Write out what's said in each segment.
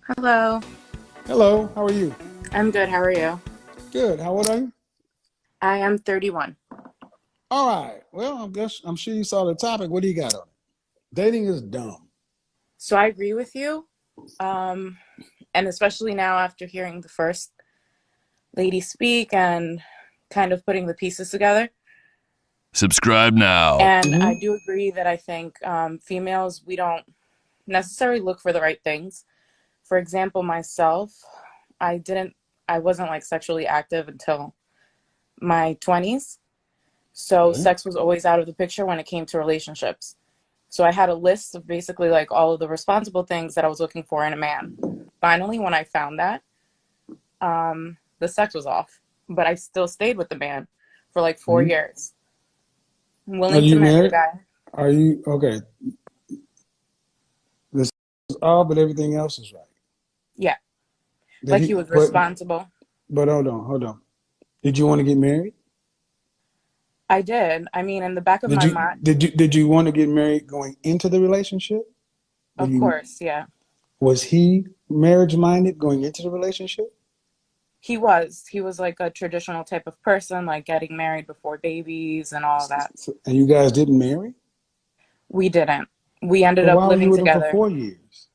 Hello. Hello, how are you? I'm good. How are you? Good. How old are you? I am 31. All right. Well, I'm sure you saw the topic. What do you got on it? Dating is dumb. So I agree with you. Um, and especially now after hearing the first lady speak and kind of putting the pieces together. Subscribe now. And I Hmm. do agree that I think females, we don't necessarily look for the right things. For example, myself, I didn't, I wasn't like sexually active until my 20s. So Okay. sex was always out of the picture when it came to relationships. So I had a list of basically like all of the responsible things that I was looking for in a man. Finally, when I found that, the sex was off, but I still stayed with the man for like four Hmm. years. I'm Are willing to you marry the married? guy. Are you okay? This is all, but everything else is right. Yeah, Did like he he? was responsible. But hold on. Did you want to get married? I did. I mean, in the back of Did my you? mind, Did you want to get married going into the relationship? Did of you? course, yeah. Was he marriage minded going into the relationship? He was. He was like a traditional type of person, like getting married before babies and all that. And you guys didn't marry? We didn't. We ended But up why were you living with him for together. 4 years?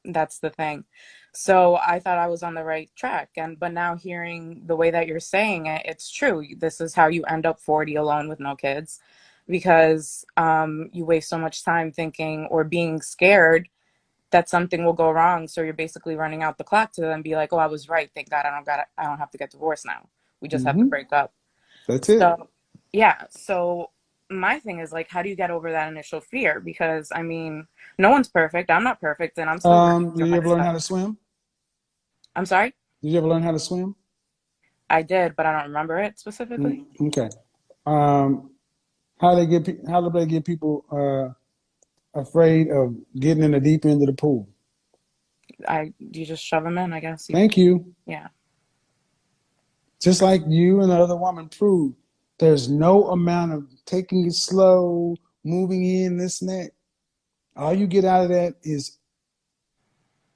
That's the thing. So I thought I was on the right track, and but now hearing the way that you're saying it, it's true. This is how you end up 40 alone with no kids, because you waste so much time thinking or being scared that something will go wrong. So you're basically running out the clock to then be like, "Oh, I was right. Thank God I don't have to get divorced now. We just have to Hmm. break up." That's it. So yeah. So my thing is like, how do you get over that initial fear? Because I mean, no one's perfect. I'm not perfect, and I'm still working Did through you my ever learn stuff. how to swim? I'm sorry. Did you ever learn how to swim? I did, but I don't remember it specifically. Okay. Um, how do they get people afraid of getting in the deep end of the pool? I You just shove them in, I guess. You, Thank you. yeah. Just like you and the other woman proved, there's no amount of taking it slow, moving in, this and that. All you get out of that is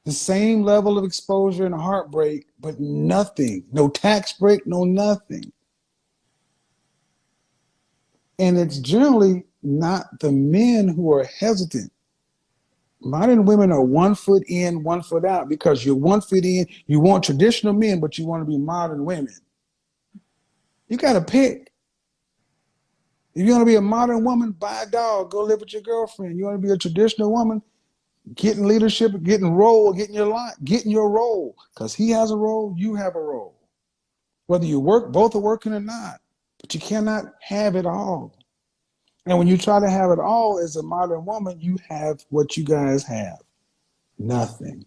the same level of exposure and heartbreak, but nothing. No tax break, no nothing. And it's generally not the men who are hesitant. Modern women are 1 foot in, 1 foot out because you're 1 foot in. You want traditional men, but you want to be modern women. You got to pick. If you want to be a modern woman, buy a dog, go live with your girlfriend. You want to be a traditional woman, get in leadership, get in role, get in your line, get in your role. Because he has a role, you have a role. Whether you work, both are working or not. But you cannot have it all. And when you try to have it all as a modern woman, you have what you guys have. Nothing.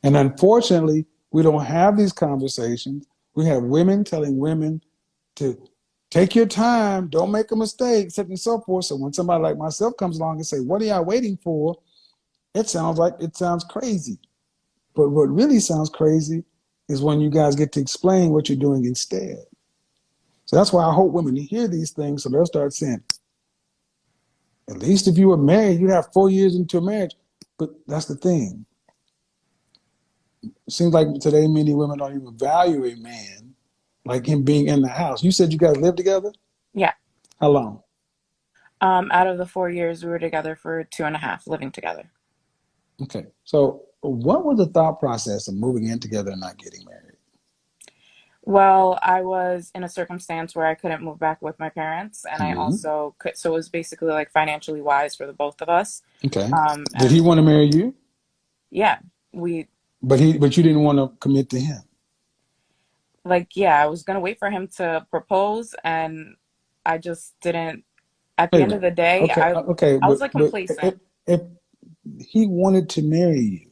And unfortunately, we don't have these conversations. We have women telling women to take your time, don't make a mistake, such and so forth. So when somebody like myself comes along and say, "What are y'all waiting for?" It sounds crazy. But what really sounds crazy is when you guys get to explain what you're doing instead. So that's why I hope women hear these things so they'll start saying, at least if you were married, you have 4 years into a marriage. But that's the thing. It seems like today many women don't even value a man like him being in the house. You said you guys live together? Yeah. How long? Out of the 4 years, we were together for two and a half, living together. Okay. So what was the thought process of moving in together and not getting married? Well, I was in a circumstance where I couldn't move back with my parents, and I Hmm. also could, so it was basically like financially wise for the both of us. Okay. Did he And want to marry you? yeah, we But you didn't want to commit to him. yeah, I was gonna wait for him to propose, and I just didn't. At the Wait a end of minute. the day, Okay, okay, I was like but complacent. if he wanted to marry you,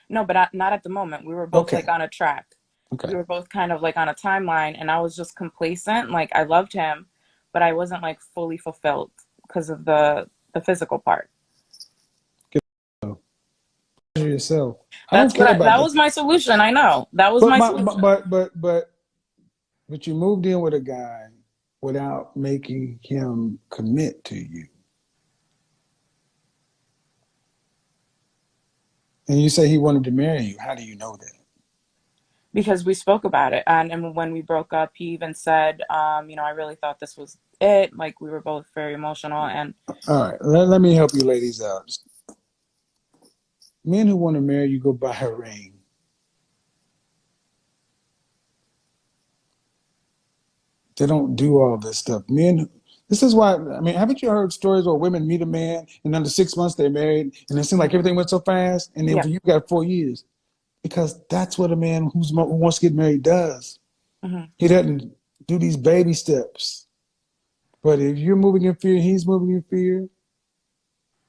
No, but not at the moment. We were both okay, like on a track. okay. We were both kind of like on a timeline, and I was just complacent. Like I loved him, but I wasn't like fully fulfilled because of the physical part. Pleasure yourself. I don't care about That the. was my solution. I know. That was But my my solution. but you moved in with a guy without making him commit to you. And you say he wanted to marry you. How do you know that? because we spoke about it. And when we broke up, he even said, I really thought this was it. Like, we were both very emotional. And All right, let me help you ladies out. Men who want to marry you go buy a ring. They don't do all this stuff. Men, this is why, I mean, haven't you heard stories where women meet a man and under 6 months they're married and it seems like everything went so fast and then yeah. for you got 4 years? Because that's what a man who wants to get married does. Hmm. He doesn't do these baby steps. But if you're moving in fear, he's moving in fear,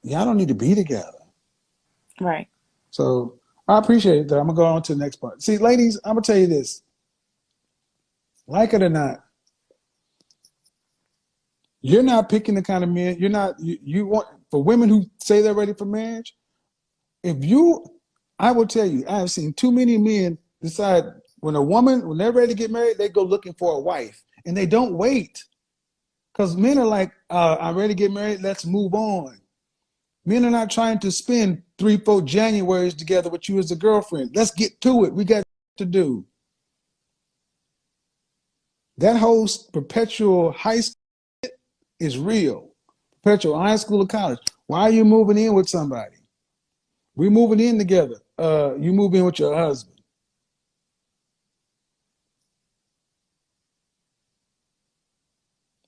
y'all don't need to be together. Right. So I appreciate it, though. I'm going to go on to the next part. See, ladies, I'm going to tell you this. Like it or not, you're not picking the kind of men, you want, for women who say they're ready for marriage, I will tell you, I have seen too many men decide when they're ready to get married, they go looking for a wife and they don't wait. Because men are like, I'm ready to get married, let's move on. Men are not trying to spend 3-4 Januaries together with you as a girlfriend. Let's get to it. We got to do. That whole perpetual high school is real. Perpetual high school or college. Why are you moving in with somebody? We're moving in together. You move in with your husband.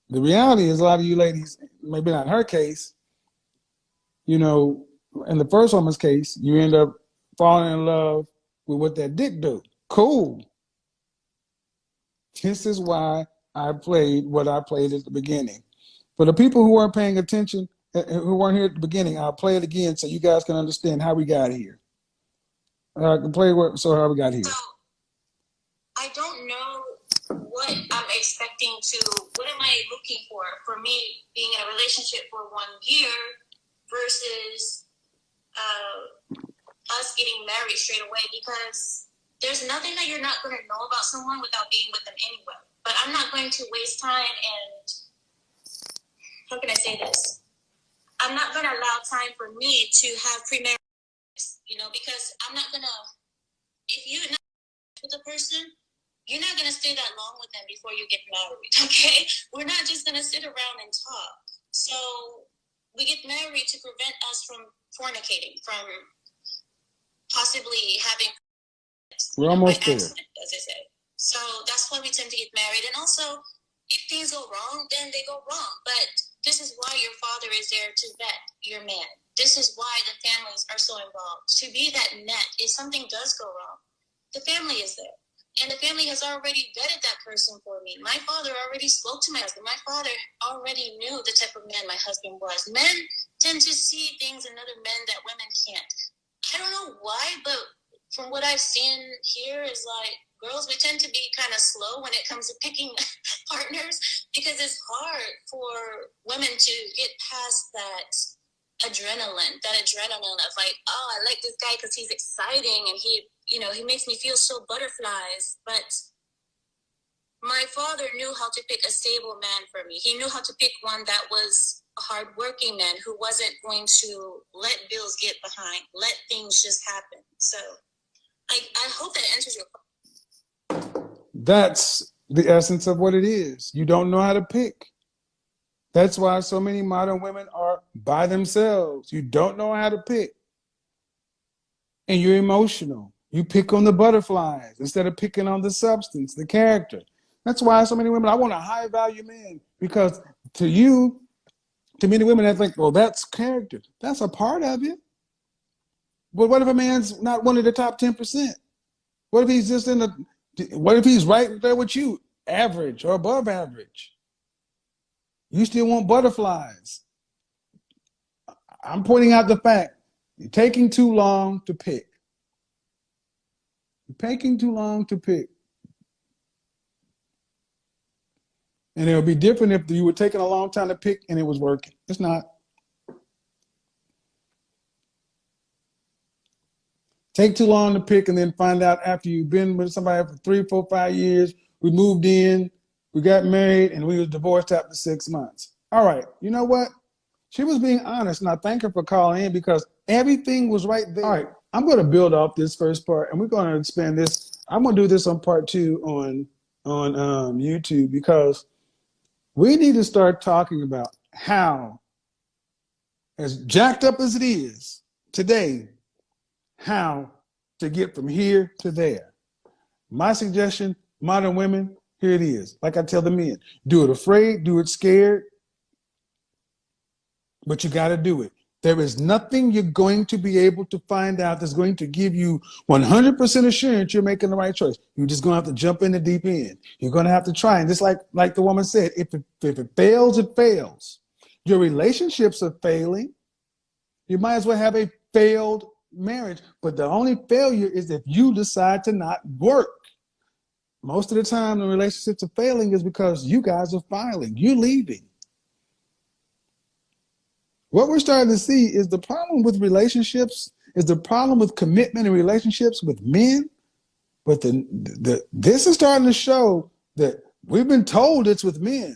The reality is a lot of you ladies, maybe not her case, in the first woman's case, you end up falling in love with what that dick do. Cool. This is why I played what I played at the beginning. For the people who weren't paying attention, who weren't here at the beginning, I'll play it again so you guys can understand how we got here. I can play how we got here. So I don't know what I'm expecting what am I looking for me being in a relationship for 1 year versus us getting married straight away, because there's nothing that you're not going to know about someone without being with them anyway. But I'm not going to waste time and, how can I say this? I'm not going to allow time for me to have premarital sex, because I'm not going to, if you're not with a person, you're not going to stay that long with them before you get married, okay? We're not just going to sit around and talk. So we get married to prevent us from fornicating, from possibly having We're almost by there. accident, as they say. So that's why we tend to get married. And also, if things go wrong, then they go wrong. But this is why your father is there to vet your man. This is why the families are so involved. To be that net, if something does go wrong, the family is there. And the family has already vetted that person for me. My father already spoke to my husband. My father already knew the type of man my husband was. Men tend to see things in other men that women can't. I don't know why, but from what I've seen here is like, girls, we tend to be kind of slow when it comes to picking partners, because it's hard for women to get past that adrenaline of like, oh, I like this guy because he's exciting and he makes me feel so butterflies. But my father knew how to pick a stable man for me. He knew how to pick one that was a hardworking man who wasn't going to let bills get behind, let things just happen. So I hope that answers your question. That's the essence of what it is. You don't know how to pick. That's why so many modern women are by themselves. You don't know how to pick. And you're emotional. You pick on the butterflies instead of picking on the substance, the character. That's why so many women, I want a high value man, because to many women, they think, well, that's character. That's a part of it. But what if a man's not one of the top 10%? What if he's what if he's right there with you, average or above average? You still want butterflies. I'm pointing out the fact you're taking too long to pick. You're taking too long to pick. And it would be different if you were taking a long time to pick and it was working. It's not. Take too long to pick and then find out after you've been with somebody for 3, 4, 5 years, we moved in, we got married, and we was divorced after 6 months. All right, you know what? She was being honest, and I thank her for calling in because everything was right there. All right, I'm going to build off this first part, and we're going to expand this. I'm going to do this on part 2 on YouTube, because we need to start talking about how, as jacked up as it is today, how to get from here to there. My suggestion, modern women, here it is. Like I tell the men, do it afraid, do it scared, but you got to do it. There is nothing you're going to be able to find out that's going to give you 100% assurance you're making the right choice. You're just going to have to jump in the deep end. You're going to have to try. And just like the woman said, if it fails, it fails. Your relationships are failing. You might as well have a failed marriage. But the only failure is if you decide to not work. Most of the time, the relationships are failing is because you guys are filing. You're leaving. What we're starting to see is the problem with relationships, is the problem with commitment in relationships with men. But this is starting to show that we've been told it's with men.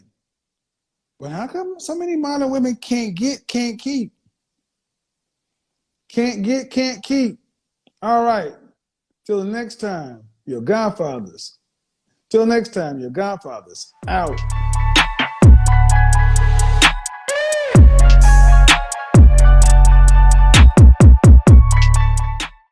But how come so many modern women can't get, can't keep? Can't get, can't keep. All right. Till the next time, your Godfathers. Till next time, your Godfathers. Out.